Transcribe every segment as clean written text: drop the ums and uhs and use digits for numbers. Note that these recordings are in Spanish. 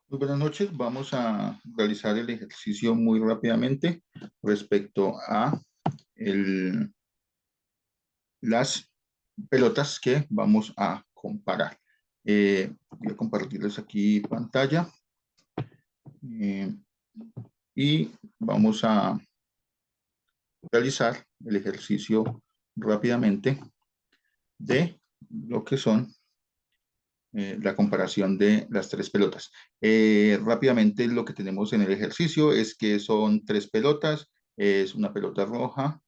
Muy buenas noches. Vamos a realizar el ejercicio muy rápidamente respecto a las pelotas que vamos a comparar. Voy a compartirles aquí pantalla eh, y vamos a realizar el ejercicio rápidamente de lo que son la comparación de las tres pelotas. Rápidamente lo que tenemos en el ejercicio es que son tres pelotas, es una pelota roja,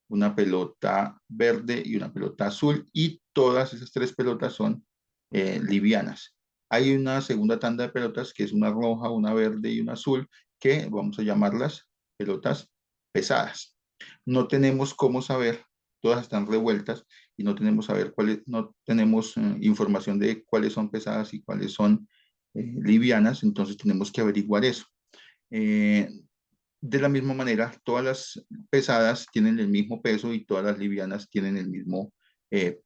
una pelota verde y una pelota azul, y todas esas tres pelotas son livianas. Hay una segunda tanda de pelotas que es una roja, una verde y una azul, que vamos a llamarlas pelotas pesadas. No tenemos cómo saber, todas están revueltas y no tenemos saber cuáles, no tenemos información de cuáles son pesadas y cuáles son livianas, entonces tenemos que averiguar eso. Eh, de la misma manera, todas las pesadas tienen el mismo peso y todas las livianas tienen el mismo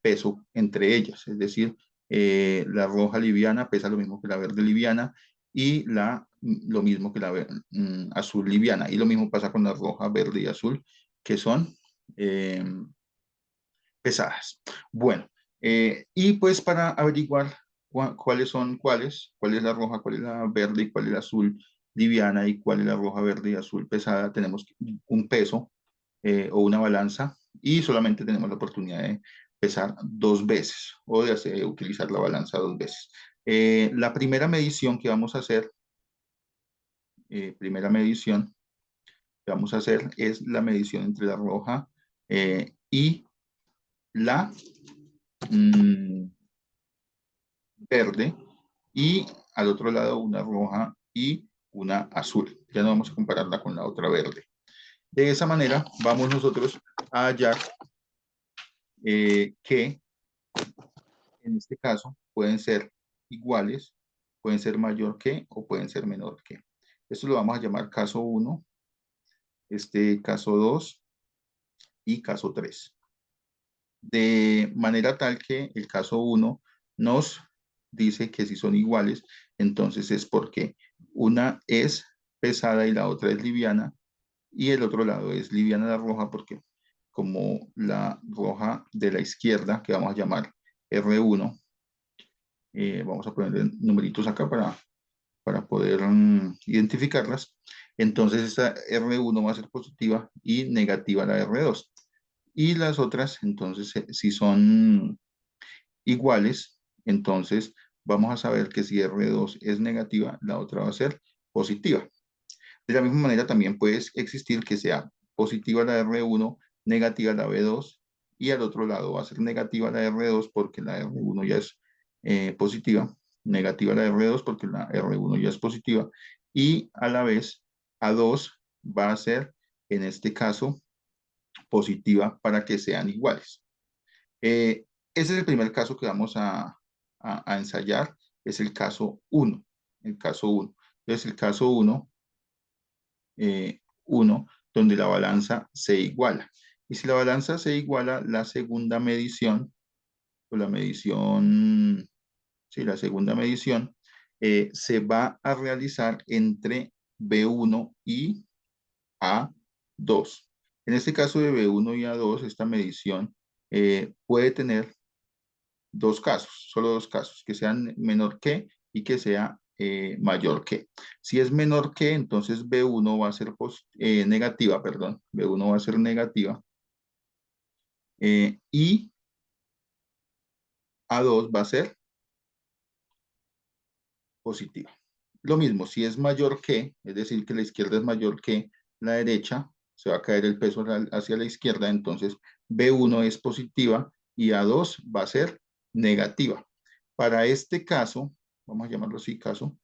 peso entre ellas. Es decir, la roja liviana pesa lo mismo que la verde liviana y lo mismo que la azul liviana. Y lo mismo pasa con la roja, verde y azul, que son eh, pesadas. Bueno, y pues para averiguar cuáles son cuál es la roja, cuál es la verde y cuál es la azul liviana y cuál es la roja, verde y azul pesada, tenemos un peso o una balanza, y solamente tenemos la oportunidad de pesar dos veces o de utilizar la balanza dos veces. La primera medición que vamos a hacer, primera medición que vamos a hacer es la medición entre la roja y la mm, verde, y al otro lado una roja y una azul. Ya no vamos a compararla con la otra verde. De esa manera vamos nosotros a hallar que en este caso pueden ser iguales, pueden ser mayor que o pueden ser menor que. Esto lo vamos a llamar caso 1, caso 2 y caso 3. De manera tal que el caso 1 nos dice que si son iguales, entonces es porque una es pesada y la otra es liviana, y el otro lado es liviana la roja, porque como la roja de la izquierda, que vamos a llamar R1, vamos a ponerle numeritos acá para poder identificarlas, entonces esta R1 va a ser positiva y negativa la R2. Y las otras, entonces, si son iguales, entonces vamos a saber que si R2 es negativa, la otra va a ser positiva. De la misma manera, también puede existir que sea positiva la R1, negativa la B2, y al otro lado va a ser negativa la R2 porque la R1 ya es positiva, negativa la R2 porque la R1 ya es positiva, y a la vez A2 va a ser, en este caso, positiva para que sean iguales. Ese es el primer caso que vamos a ensayar, es el caso 1. El caso 1. Entonces, el caso 1, 1, donde la balanza se iguala. Y si la balanza se iguala, la segunda medición, o la medición, sí, la segunda medición, se va a realizar entre B1 y A2. En este caso de B1 y A2, esta medición puede tener dos casos, solo dos casos, que sean menor que y que sea mayor que. Si es menor que, entonces B1 va a ser negativa, perdón, B1 va a ser negativa, y A2 va a ser positiva. Lo mismo, si es mayor que, es decir, que la izquierda es mayor que la derecha, se va a caer el peso hacia la izquierda, entonces B1 es positiva y A2 va a ser negativa. Para este caso, vamos a llamarlo así, caso,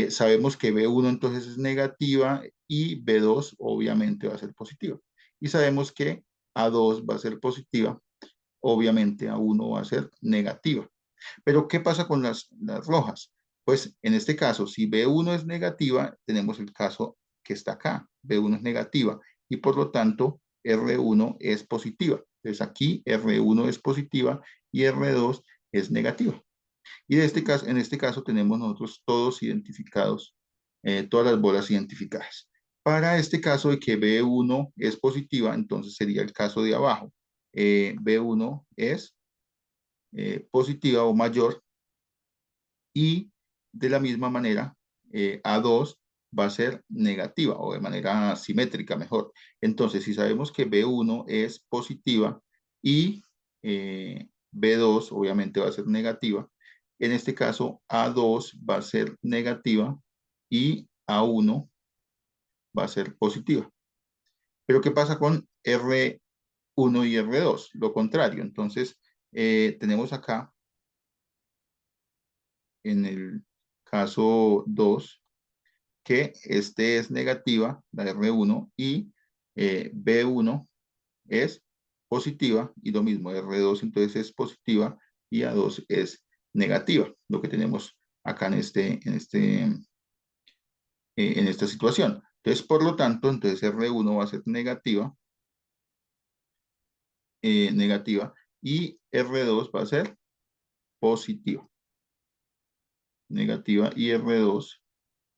sabemos que B1 entonces es negativa y B2 obviamente va a ser positiva. Y sabemos que A2 va a ser positiva, obviamente A1 va a ser negativa. Pero ¿qué pasa con las rojas? Pues en este caso, si B1 es negativa, tenemos el caso que está acá. B1 es negativa y por lo tanto R1 es positiva. Entonces aquí R1 es positiva y R2 es negativa. Y de este caso, en este caso tenemos nosotros todos identificados, todas las bolas identificadas. Para este caso de que B1 es positiva, entonces sería el caso de abajo. B1 es positiva o mayor y de la misma manera A2 va a ser negativa o de manera simétrica mejor. Entonces, si sabemos que B1 es positiva y B2 obviamente va a ser negativa, en este caso A2 va a ser negativa y A1 va a ser positiva. Pero ¿qué pasa con R1 y R2? Lo contrario. Entonces, tenemos acá en el caso 2 que este es negativa, la R1, y B1 es positiva, y lo mismo, R2 entonces es positiva y A2 es negativa, lo que tenemos acá en esta situación. Entonces, por lo tanto, entonces R1 va a ser negativa, y R2 va a ser positiva, negativa, y R2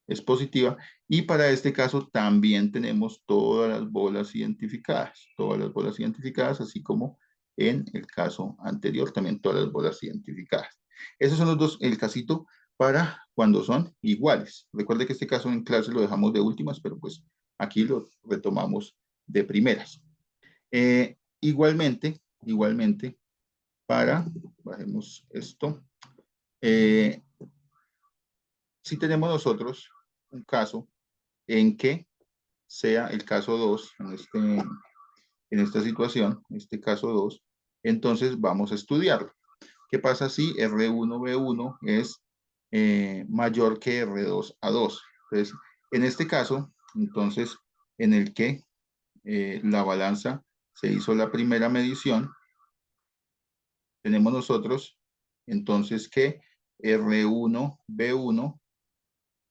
es positiva. Y para este caso también tenemos todas las bolas identificadas, así como en el caso anterior, también todas las bolas identificadas. Esos son los dos, el casito para cuando son iguales. Recuerde que este caso en clase lo dejamos de últimas, pero pues aquí lo retomamos de primeras. Igualmente, bajemos esto, eh, si tenemos nosotros un caso en que sea el caso 2 en esta situación, este caso 2, entonces vamos a estudiarlo. ¿Qué pasa si R1B1 es mayor que R2A2? Entonces, en este caso, entonces, en el que la balanza se hizo la primera medición, tenemos nosotros entonces que R1B1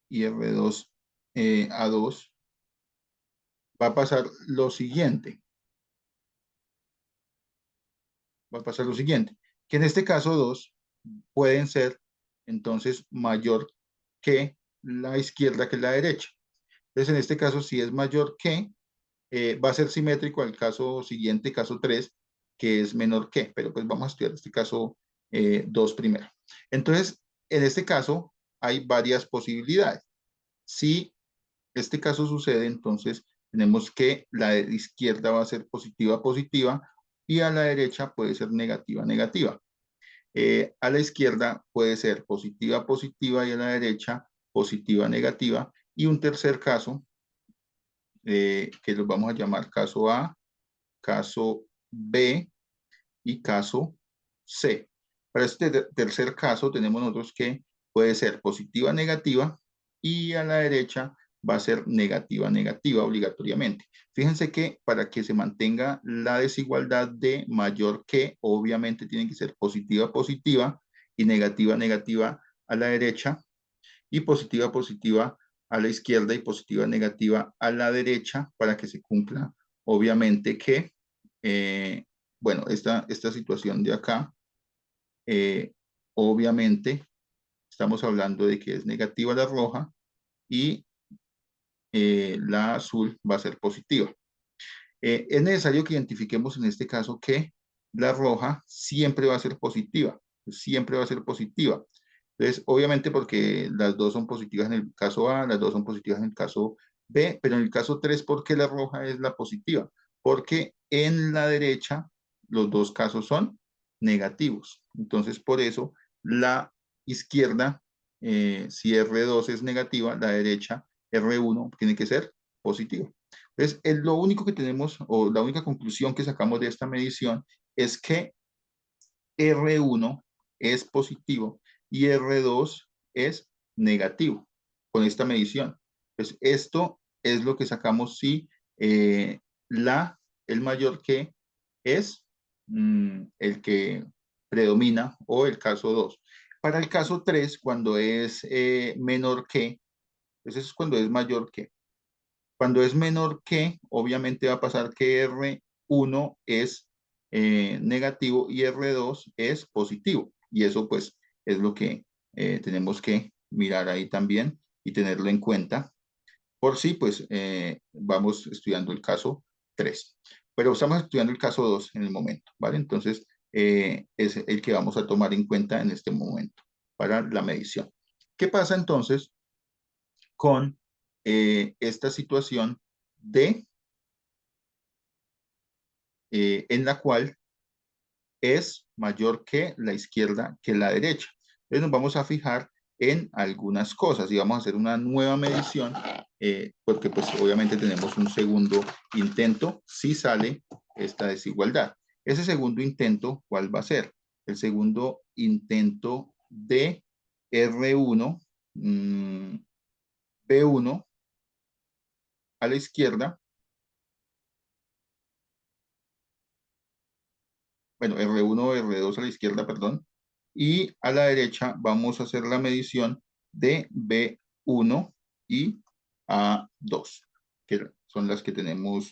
y R2A2 va a pasar lo siguiente. Va a pasar lo siguiente, que en este caso 2 pueden ser entonces mayor que la izquierda que la derecha. Entonces, en este caso, si es mayor que, va a ser simétrico al caso siguiente, caso 3, que es menor que, pero pues vamos a estudiar este caso 2 primero. Entonces, en este caso, hay varias posibilidades. Si este caso sucede, entonces tenemos que la de izquierda va a ser positiva, positiva, y a la derecha puede ser negativa, negativa. A la izquierda puede ser positiva, positiva, y a la derecha positiva, negativa. Y un tercer caso, que los vamos a llamar caso A, caso B y caso C. Para este tercer caso tenemos nosotros que puede ser positiva, negativa, y a la derecha va a ser negativa, negativa obligatoriamente. Fíjense que para que se mantenga la desigualdad de mayor que, obviamente tiene que ser positiva, positiva, y negativa, negativa a la derecha, y positiva, positiva a la izquierda, y positiva, negativa a la derecha, para que se cumpla, obviamente, que, bueno, esta situación de acá, eh, obviamente, estamos hablando de que es negativa la roja y la azul va a ser positiva. Es necesario que identifiquemos en este caso que la roja siempre va a ser positiva, siempre va a ser positiva. Entonces, obviamente porque las dos son positivas en el caso A, las dos son positivas en el caso B, pero en el caso 3, ¿por qué la roja es la positiva? Porque en la derecha los dos casos son negativos. Entonces, por eso la izquierda, si R2 es negativa, la derecha R1 tiene que ser positiva. Entonces, lo único que tenemos, o la única conclusión que sacamos de esta medición, es que R1 es positivo y R2 es negativo con esta medición. Pues esto es lo que sacamos si eh, el mayor que es el que predomina, o el caso 2. Para el caso 3, cuando es menor que, pues eso es cuando es mayor que. Cuando es menor que, obviamente va a pasar que R1 es negativo y R2 es positivo. Y eso pues es lo que tenemos que mirar ahí también y tenerlo en cuenta. Por si, pues, vamos estudiando el caso 3. Pero estamos estudiando el caso 2 en el momento, ¿vale? Entonces, es el que vamos a tomar en cuenta en este momento para la medición. ¿Qué pasa entonces con esta situación de en la cual es mayor que la izquierda que la derecha? Entonces nos vamos a fijar en algunas cosas y vamos a hacer una nueva medición porque pues obviamente tenemos un segundo intento si sale esta desigualdad. Ese segundo intento, ¿cuál va a ser? El segundo intento de R1, B1 a la izquierda, bueno, R1 R2 a la izquierda, perdón, y a la derecha vamos a hacer la medición de B1 y A2, que son las que tenemos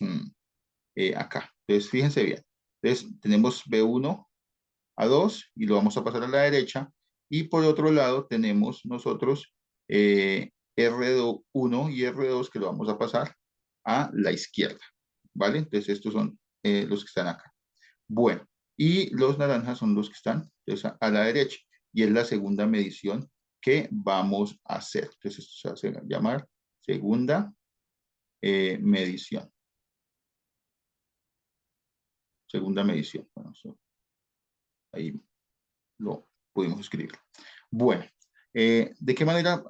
acá. Entonces, fíjense bien. Entonces, tenemos B1, A2 y lo vamos a pasar a la derecha. Y por otro lado tenemos nosotros R1 y R2 que lo vamos a pasar a la izquierda. ¿Vale? Entonces, estos son los que están acá. Bueno, y los naranjas son los que están entonces, a la derecha. Y es la segunda medición que vamos a hacer. Entonces, esto se hace llamar segunda medición. Segunda medición. Bueno, ahí lo pudimos escribir. Bueno, ¿de qué manera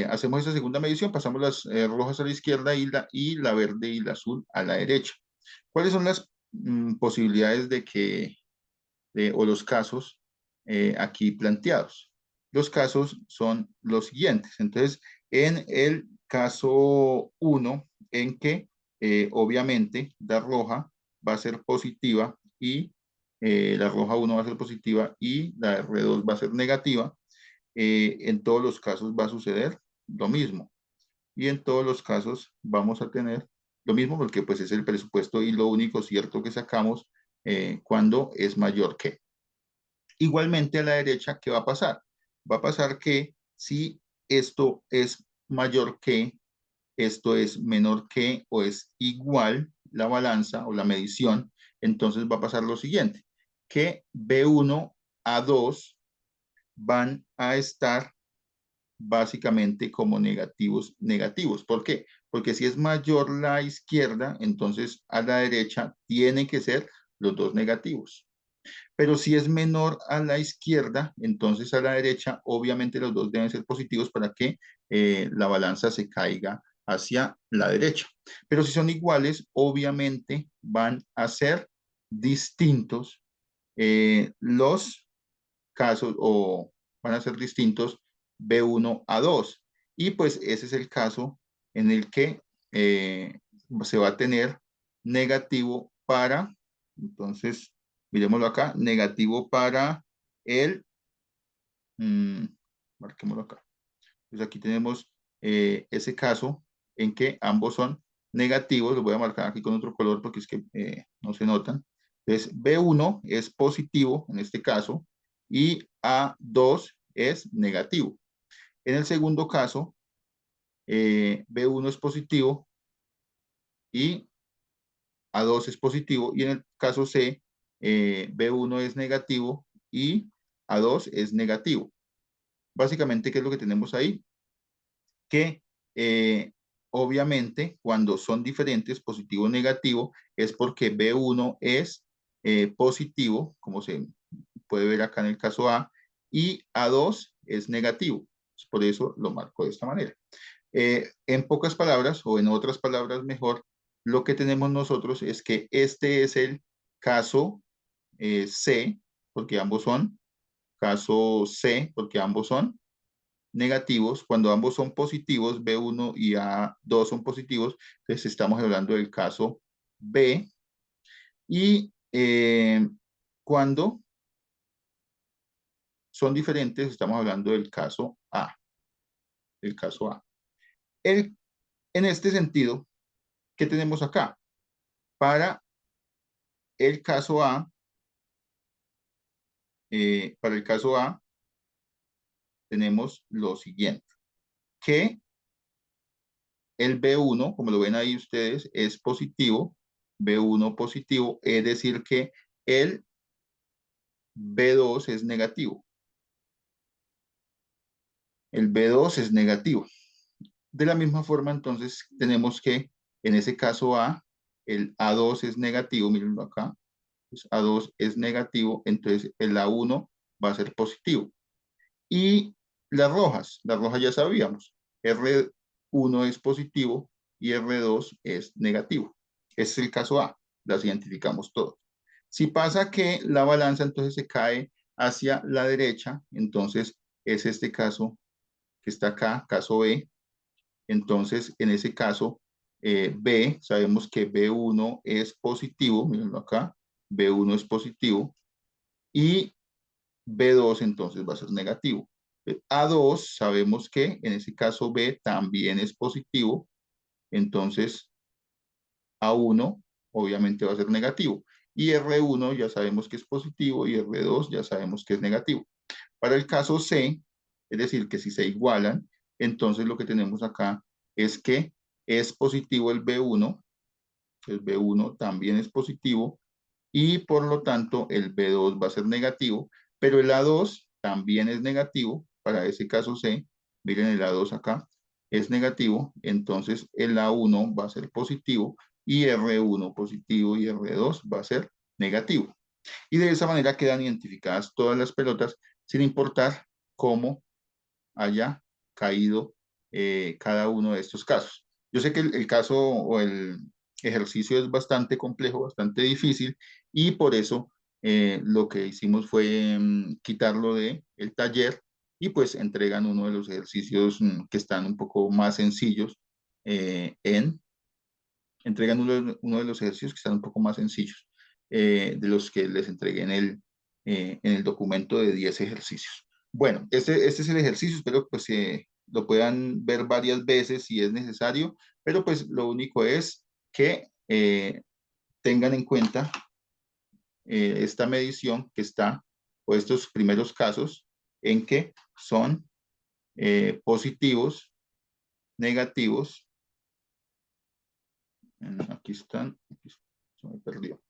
hacemos esa segunda medición? Pasamos las rojas a la izquierda y la verde y la azul a la derecha. ¿Cuáles son las posibilidades de que o los casos aquí planteados? Los casos son los siguientes. Entonces, en el caso 1, en que obviamente la roja va a ser positiva y la roja 1 va a ser positiva y la R2 va a ser negativa, en todos los casos va a suceder lo mismo. Y en todos los casos vamos a tener lo mismo porque pues es el presupuesto y lo único cierto que sacamos cuando es mayor que. Igualmente a la derecha, ¿qué va a pasar? Va a pasar que si esto es mayor que, esto es menor que o es igual la balanza o la medición, entonces va a pasar lo siguiente, que B1 a 2 van a estar básicamente como negativos, negativos. ¿Por qué? Porque si es mayor la izquierda, entonces a la derecha tienen que ser los dos negativos. Pero si es menor a la izquierda, entonces a la derecha, obviamente los dos deben ser positivos para que la balanza se caiga hacia la derecha. Pero si son iguales, obviamente van a ser distintos los casos o van a ser distintos B1 a 2. Y pues ese es el caso en el que se va a tener negativo para, entonces, miremoslo acá, negativo para el, mmm, marquémoslo acá. Pues aquí tenemos ese caso en que ambos son negativos, lo voy a marcar aquí con otro color porque es que no se notan. Entonces, B1 es positivo en este caso y A2 es negativo. En el segundo caso, B1 es positivo y A2 es positivo. Y en el caso C, B1 es negativo y A2 es negativo. Básicamente, ¿qué es lo que tenemos ahí? Que obviamente cuando son diferentes, positivo o negativo, es porque B1 es positivo, como se puede ver acá en el caso A, y A2 es negativo. Por eso lo marco de esta manera. En pocas palabras, o en otras palabras mejor, lo que tenemos nosotros es que este es el caso C, porque ambos son, caso C, porque ambos son negativos, cuando ambos son positivos, B1 y A2 son positivos, entonces estamos hablando del caso B. Y cuando son diferentes, estamos hablando del caso A. El caso A. En este sentido, ¿qué tenemos acá? El caso A, para el caso A, tenemos lo siguiente, que el B1, como lo ven ahí ustedes, es positivo, B1 positivo, es decir que el B2 es negativo. El B2 es negativo. De la misma forma, entonces, tenemos que, en ese caso A, el A2 es negativo, mírenlo acá, pues A2 es negativo, entonces el A1 va a ser positivo. Y las rojas ya sabíamos, R1 es positivo y R2 es negativo. Ese es el caso A, las identificamos todas. Si pasa que la balanza entonces se cae hacia la derecha, entonces es este caso que está acá, caso B. Entonces, en ese caso, B, sabemos que B1 es positivo, mírenlo acá, B1 es positivo y B2 entonces va a ser negativo. A2 sabemos que en ese caso B también es positivo, entonces A1 obviamente va a ser negativo. Y R1 ya sabemos que es positivo y R2 ya sabemos que es negativo. Para el caso C, es decir, que si se igualan, entonces lo que tenemos acá es que es positivo el B1 también es positivo y por lo tanto el B2 va a ser negativo, pero el A2 también es negativo, para ese caso C, miren el A2 acá, es negativo, entonces el A1 va a ser positivo y R1 positivo y R2 va a ser negativo. Y de esa manera quedan identificadas todas las pelotas sin importar cómo haya caído cada uno de estos casos. Yo sé que el caso o el ejercicio es bastante complejo, bastante difícil y por eso lo que hicimos fue quitarlo de el taller y pues entregan uno de los ejercicios que están un poco más sencillos entregan uno de los ejercicios que están un poco más sencillos de los que les entregué en el documento de 10 ejercicios. Bueno, este es el ejercicio, espero pues lo puedan ver varias veces si es necesario, pero pues lo único es que tengan en cuenta esta medición que está, o estos primeros casos en que son positivos, negativos, aquí están, aquí se me perdió.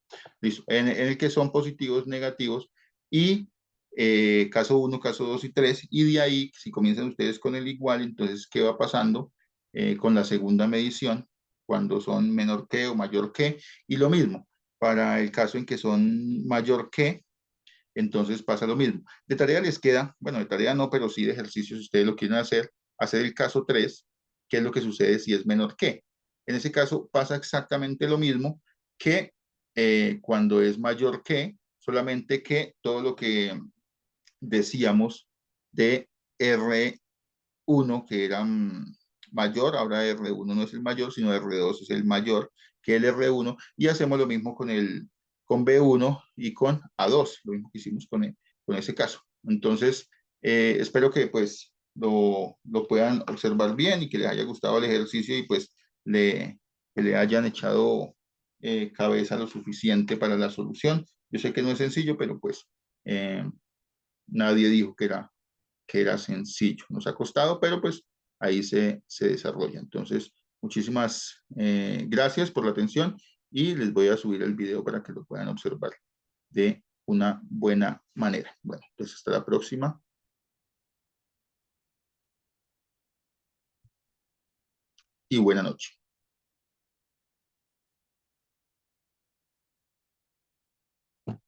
Listo. En el que son positivos, negativos y caso 1, caso 2 y 3. Y de ahí, si comienzan ustedes con el igual, entonces, ¿qué va pasando con la segunda medición? Cuando son menor que o mayor que. Y lo mismo, para el caso en que son mayor que, entonces pasa lo mismo. De tarea les queda, bueno, de tarea no, pero sí de ejercicio, si ustedes lo quieren hacer el caso 3, qué es lo que sucede si es menor que. En ese caso pasa exactamente lo mismo que cuando es mayor que, solamente que todo lo que decíamos de R1, que era mayor, ahora R1 no es el mayor, sino R2 es el mayor que el R1, y hacemos lo mismo con B1 y con A2, lo mismo que hicimos con ese caso. Entonces, espero que pues lo puedan observar bien y que les haya gustado el ejercicio y pues que le hayan echado cabeza lo suficiente para la solución. Yo sé que no es sencillo, pero pues eh, nadie dijo que era sencillo. Nos ha costado, pero pues ahí se desarrolla. Entonces, muchísimas gracias por la atención y les voy a subir el video para que lo puedan observar de una buena manera. Bueno, pues hasta la próxima y buena noche.